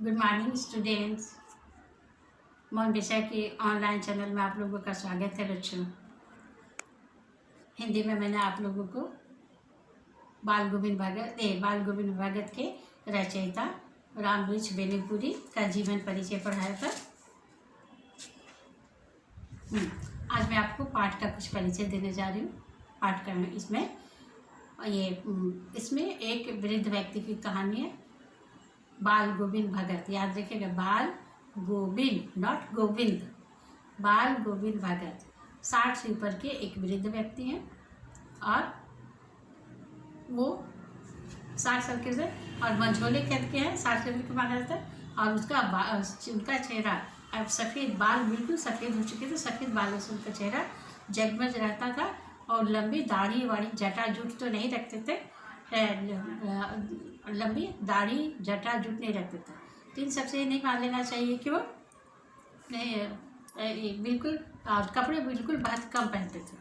Good morning students. मौन विषय के ऑनलाइन चैनल में आप लोगों का स्वागत है बच्चों। हिंदी में मैंने आप लोगों को बाल गोविंद भगत के रचयिता रामवृक्ष बेनीपुरी का जीवन परिचय पढ़ाया था। आज मैं आपको पाठ का कुछ परिचय देने जा रही हूँ। पाठ का इसमें एक वृद्ध व्यक्ति की कहानी है, बाल गोविंद भगत। याद रखिएगा, बाल गोविंद, नॉट गोविंद, बाल गोविंद भगत 60 से ऊपर के एक वृद्ध व्यक्ति हैं और वो 60 साल के और मंझोले कद के हैं। 60 साल के माना जाता है और उनका चेहरा अब सफ़ेद बाल बिल्कुल सफ़ेद हो चुके थे। सफ़ेद बालों से उनका चेहरा जगमग रहता था और लंबी दाढ़ी वाड़ी जटा जूट तो नहीं रखते थे, लंबी दाढ़ी जटा जूट नहीं रखते थे। तो इन सबसे नहीं मान लेना चाहिए कि वो बिल्कुल कपड़े बिल्कुल बहुत कम पहनते थे।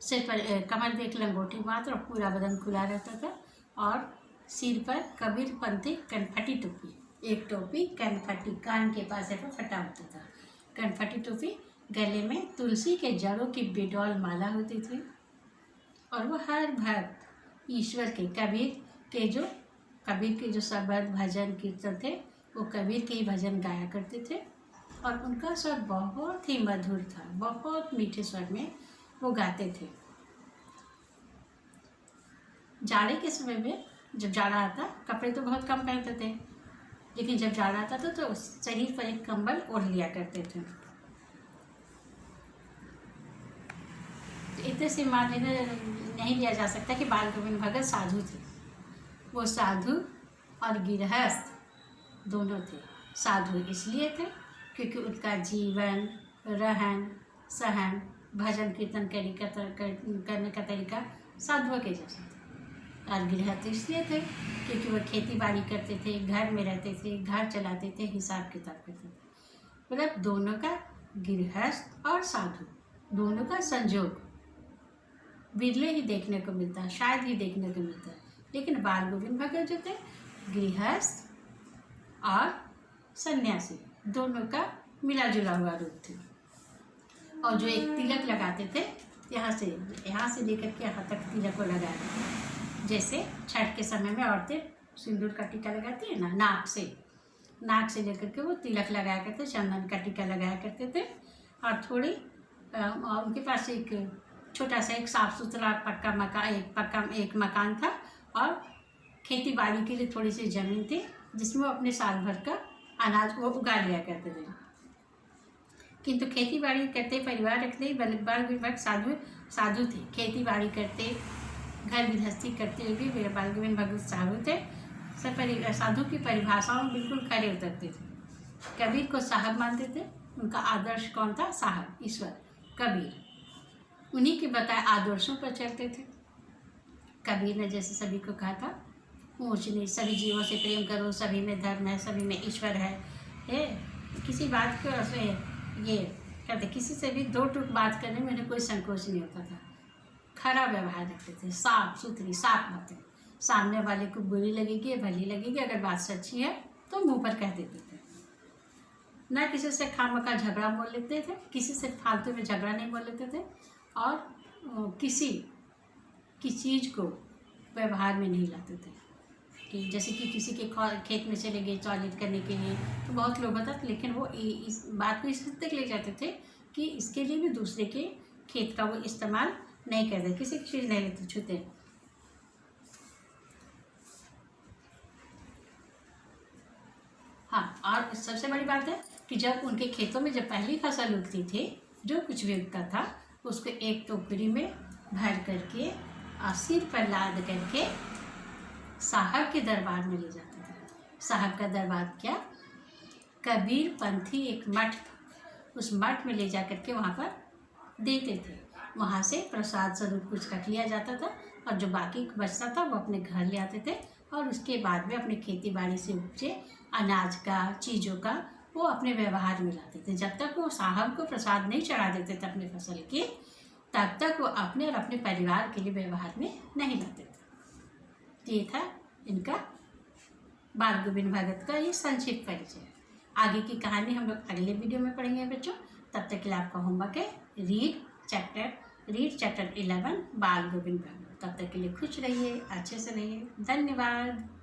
सिर पर कमर पे एक लंगोटी मात्र और पूरा बदन खुला रहता था और सिर पर कबीर पंथी कनफटी टोपी, एक टोपी कनफटी कान के पास ऐसा फटा होता था, कनफटी टोपी। गले में तुलसी के जड़ों की बेडौल माला होती थी और वो हर भक्त ईश्वर के कबीर के जो शब्द भजन कीर्तन थे वो कबीर के ही भजन गाया करते थे और उनका स्वर बहुत ही मधुर था, बहुत मीठे स्वर में वो गाते थे। जाड़े के समय में जब जाड़ा आता, कपड़े तो बहुत कम पहनते थे, लेकिन जब जाड़ा आता था तो शरीर पर एक कंबल ओढ़ लिया करते थे। इतने से मान लेना नहीं लिया जा सकता कि बाल गोविंद भगत साधु थे। वो साधु और गृहस्थ दोनों थे। साधु इसलिए थे क्योंकि उनका जीवन, रहन सहन, भजन कीर्तन करने का तरीका साधुओं के जैसा था। और गृहस्थ इसलिए थे क्योंकि वो खेती बाड़ी करते थे, घर में रहते थे, घर चलाते थे, हिसाब किताब करते थे। मतलब दोनों का, गृहस्थ और साधु दोनों का संयोग विरले ही देखने को मिलता है, शायद ही देखने को मिलता है। लेकिन बाल गोविंद भगत जो थे, गृहस्थ और सन्यासी दोनों का मिला जुला हुआ रूप थे। और जो एक तिलक लगाते थे, यहाँ से लेकर के यहाँ तक तिलक को लगाते, जैसे छठ के समय में औरतें सिंदूर का टीका लगाती है ना, नाक से लेकर के वो तिलक लगाया करते, चंदन का टीका लगाया करते थे। और थोड़ी और उनके पास एक छोटा सा एक साफ़ सुथरा एक मकान था और खेती बाड़ी के लिए थोड़ी सी ज़मीन थी जिसमें वो अपने साल भर का अनाज वो उगा लिया करते थे। किंतु खेती बाड़ी करते, परिवार रखते, बाल गोविंद भगत साधु थे। खेती बाड़ी करते, घर गृहस्थी करते हुए भी मेरे बाल गोविंद भगत साधु थे। साधु की परिभाषाओं में बिल्कुल खरे उतरते थे। कबीर को साहब मानते थे। उनका आदर्श कौन था? साहब, ईश्वर, कबीर। उन्हीं के बताए आदर्शों पर चलते थे। कबीर ने जैसे सभी को कहा था, ऊँच नीच सभी जीवों से प्रेम करो, सभी में धर्म है, सभी में ईश्वर है। किसी बात को ये कहते, किसी से भी दो टूक बात करने में उन्हें कोई संकोच नहीं होता था। खरा व्यवहार रखते थे, साफ सुथरी साफ बातें। सामने वाले को बुरी लगेगी, भली लगेगी, अगर बात सच्ची है तो मुँह पर कह देते थे। ना किसी से खामखा झगड़ा बोल लेते थे, किसी से फालतू में झगड़ा नहीं बोल लेते थे और किसी की चीज़ को व्यवहार में नहीं लाते थे। कि जैसे कि किसी के खेत में चले गए टॉयलेट करने के लिए तो बहुत लोग होता था, लेकिन वो इस बात को इस हद तक ले जाते थे कि इसके लिए भी दूसरे के खेत का वो इस्तेमाल नहीं करते, किसी की चीज़ नहीं लेते, छूते। हाँ, और सबसे बड़ी बात है कि जब उनके खेतों में जब पहली फसल उगती थी, जो कुछ भी उगता था उसको एक टोकरी में भर करके और सिर पर लाद करके साहब के दरबार में ले जाते थे। साहब का दरबार क्या? कबीर पंथी एक मठ, उस मठ में ले जा करके वहाँ पर देते थे। वहाँ से प्रसाद स्वरूप कुछ रख लिया जाता था और जो बाकी बचता था वो अपने घर ले आते थे और उसके बाद में अपने खेती बाड़ी से उपजे अनाज का, चीज़ों का वो अपने व्यवहार में लाते थे। जब तक वो साहब को प्रसाद नहीं चढ़ा देते थे अपने फसल के, तब तक वो अपने और अपने परिवार के लिए व्यवहार में नहीं लाते थे। ये था इनका बाल गोविंद भगत का ये संक्षिप्त परिचय। आगे की कहानी हम लोग अगले वीडियो में पढ़ेंगे बच्चों। तब तक के लिए आपका होमवर्क है रीड चैप्टर 11 बाल गोविंद भगत। तब तक के लिए खुश रहिए, अच्छे से रहिए। धन्यवाद।